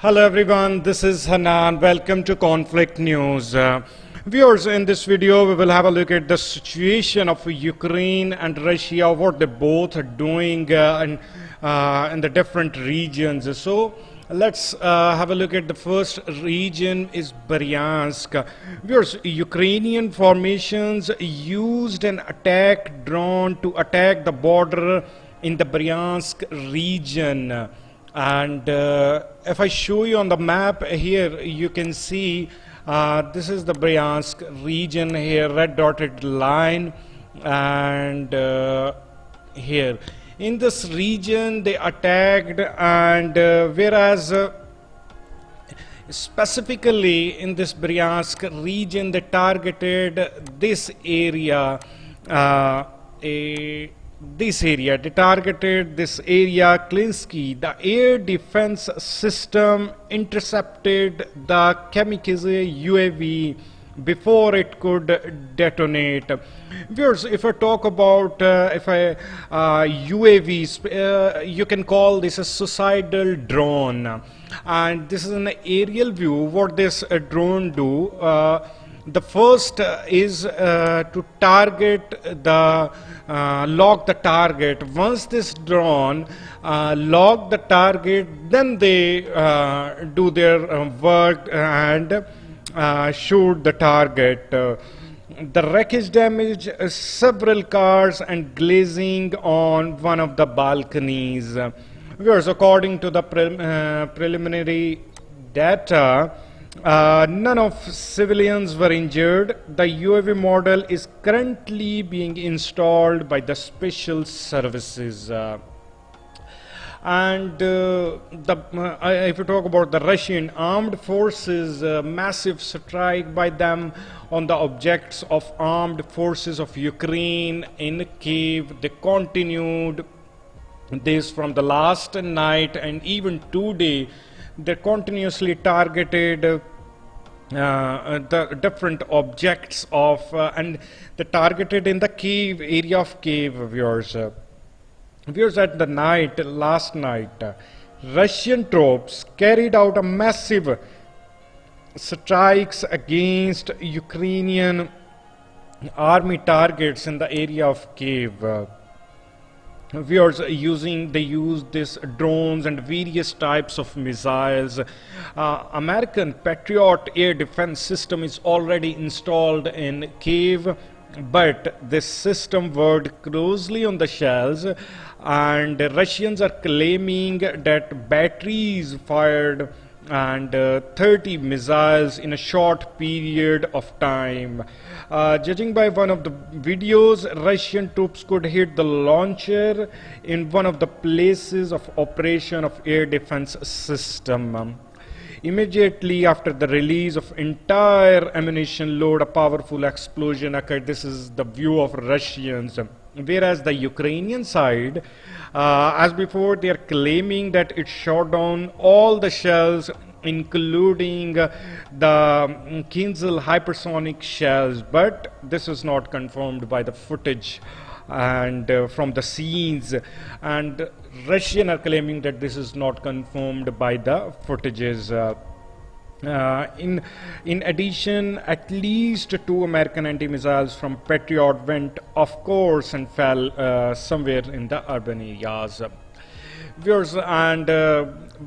Hello everyone, this is Hanan. Welcome to Conflict News. Viewers, in this video we will have a look at the situation of Ukraine and Russia, what they both are doing in the different regions. So let's have a look at the first region is Bryansk. Viewers, Ukrainian formations used an attack drone to attack the border in the Bryansk region. And if I show you on the map here, you can see this is the Bryansk region here, red dotted line, and here in this region they attacked, and whereas specifically in this Bryansk region they targeted this area, they targeted this area, Klinsky. The air defense system intercepted the kamikaze UAV before it could detonate. Viewers, if I talk about UAVs, you can call this a suicidal drone. And this is an aerial view. What this drone do? The first is to target the lock the target. Once this drone lock the target, then they do their work and shoot the target. The wreckage damaged several cars and glazing on one of the balconies. Viewers, according to the preliminary data, none of civilians were injured. The UAV model is currently being installed by the special services. If you talk about the Russian armed forces, massive strike by them on the objects of armed forces of Ukraine in Kiev. They continued this from the last night, and even today they continuously targeted the different objects of and they targeted in the Kiev area of Kiev. Viewers, at the last night, Russian troops carried out a massive strikes against Ukrainian army targets in the area of Kiev. Viewers, they use these drones and various types of missiles. American Patriot air defense system is already installed in Kiev, but this system worked closely on the shells, and Russians are claiming that batteries fired and 30 missiles in a short period of time. Judging by one of the videos, Russian troops could hit the launcher in one of the places of operation of air defense system. Immediately after the release of entire ammunition load, a powerful explosion occurred. This is the view of Russians. Whereas the Ukrainian side, as before, they are claiming that it shot down all the shells, including the Kinzhal hypersonic shells, but this is not confirmed by the footage and from the scenes, and Russian are claiming that this is not confirmed by the footages. In addition, at least 2 American anti-missiles from Patriot went off course and fell somewhere in the urban areas. Viewers, and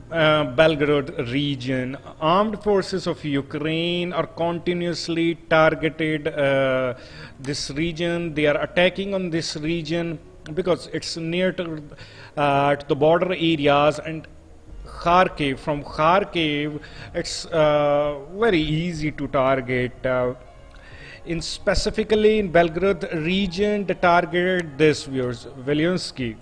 Belgorod region, armed forces of Ukraine are continuously targeted this region. They are attacking on this region because it's near to the border areas, and Kharkiv. From Kharkiv, it's very easy to target. Specifically in Belgorod region, they targeted this, viewers, Velyonsky.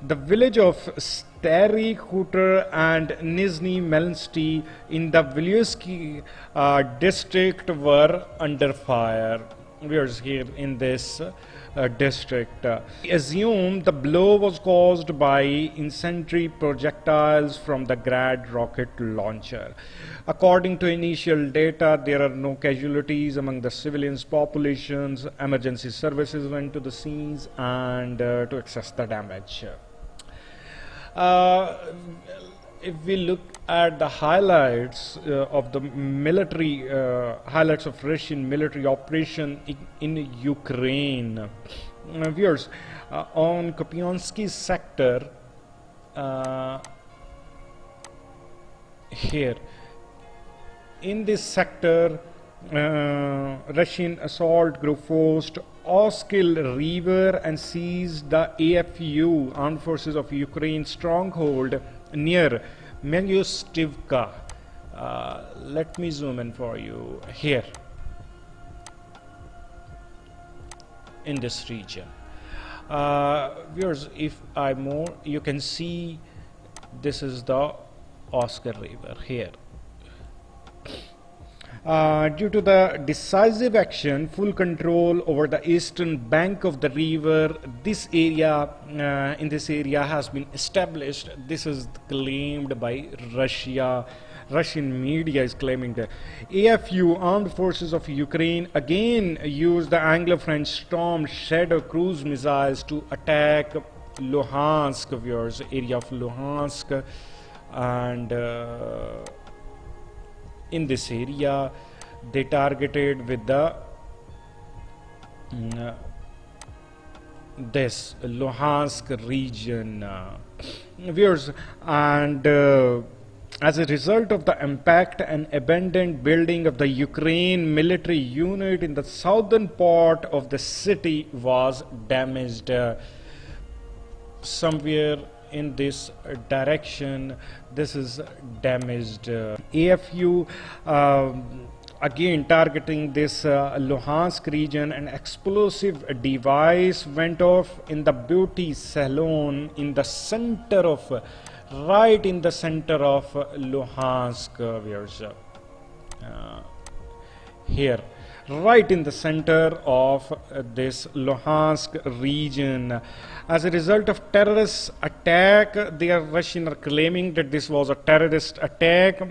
The village of Stary Khutor and Nizhny Melnsky in the Velyonsky district were under fire. Viewers, here in this district. We assume the blow was caused by incendiary projectiles from the Grad rocket launcher. According to initial data, there are no casualties among the civilians populations. Emergency services went to the scenes and to assess the damage. if we look at the highlights of the military highlights of Russian military operation in Ukraine, viewers, on Kupiansky sector, here in this sector, Russian assault group forced Oskil River and seized the AFU, Armed Forces of Ukraine, stronghold near Myastivka. Let me zoom in for you here in this region. Viewers, if I more, you can see this is the Oskil River here. Due to the decisive action, full control over the eastern bank of the river, this area in this area has been established. This is claimed by Russia. Russian media is claiming that AFU, Armed Forces of Ukraine, again used the Anglo-French Storm Shadow cruise missiles to attack Luhansk, viewers, area of Luhansk, and in this area they targeted with the this Luhansk region, viewers, and as a result of the impact, an abandoned building of the Ukraine military unit in the southern part of the city was damaged. Somewhere in this direction, this is damaged. AFU again targeting this Luhansk region. An explosive device went off in the beauty salon in the center of right in the center of Luhansk, here, right in the center of this Luhansk region. As a result of terrorist attack, the Russians are claiming that this was a terrorist attack.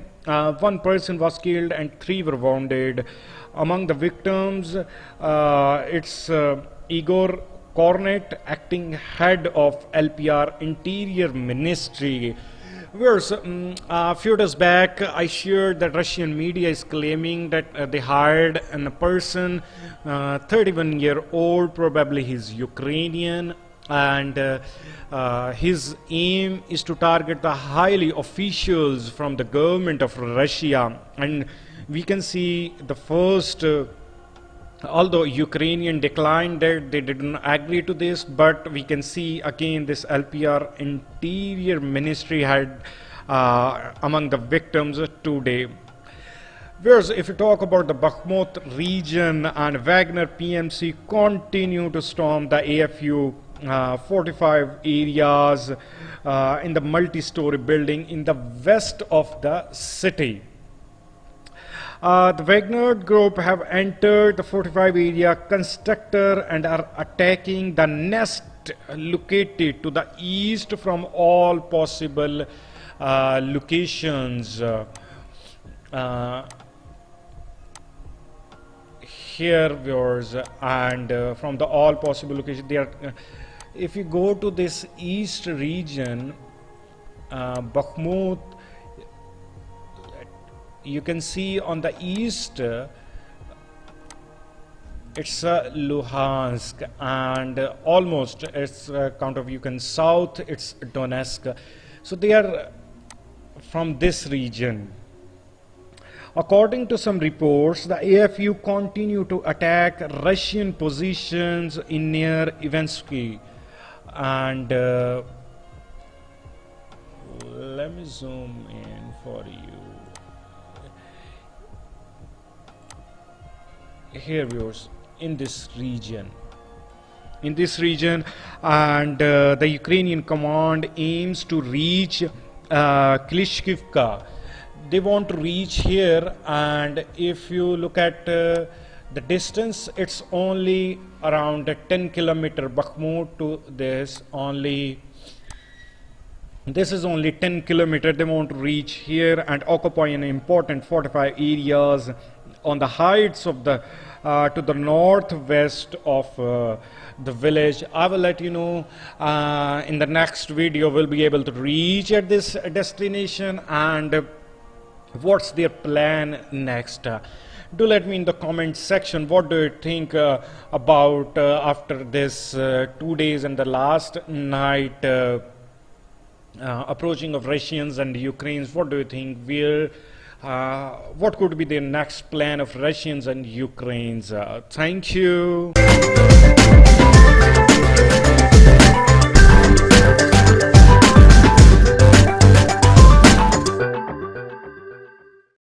One person was killed and 3 were wounded. Among the victims, it's Igor Kornet, acting head of LPR Interior Ministry. Whereas a few days back, I shared that Russian media is claiming that they hired a person, 31-year-old, probably he's Ukrainian, and his aim is to target the highly officials from the government of Russia. And we can see the first although Ukrainian declined that they didn't agree to this, but we can see again this LPR Interior Ministry had among the victims today. Whereas if you talk about the Bakhmut region, and Wagner PMC continue to storm the AFU 45 areas in the multi-story building in the west of the city. The Wagner group have entered the 45 area constructor and are attacking the nest located to the east from all possible locations. Here, viewers, and from the all possible locations, they are. If you go to this east region, Bakhmut, you can see on the east it's Luhansk, and almost it's count of you can south it's Donetsk. So they are from this region. According to some reports, the AFU continue to attack Russian positions in near Ivensky, and let me zoom in for you. Here, viewers, in this region, and the Ukrainian command aims to reach Klishkivka. They want to reach here, and if you look at the distance, it's only around 10 kilometer. Bakhmut to this is only 10 kilometer. They want to reach here and occupy an important 45 areas on the heights of the to the northwest of the village. I will let you know in the next video. We'll be able to reach at this destination and what's their plan next. Do let me in the comment section what do you think about after this 2 days and the last night approaching of Russians and Ukrainians. What do you think? What could be the next plan of Russians and Ukrainians? Thank you.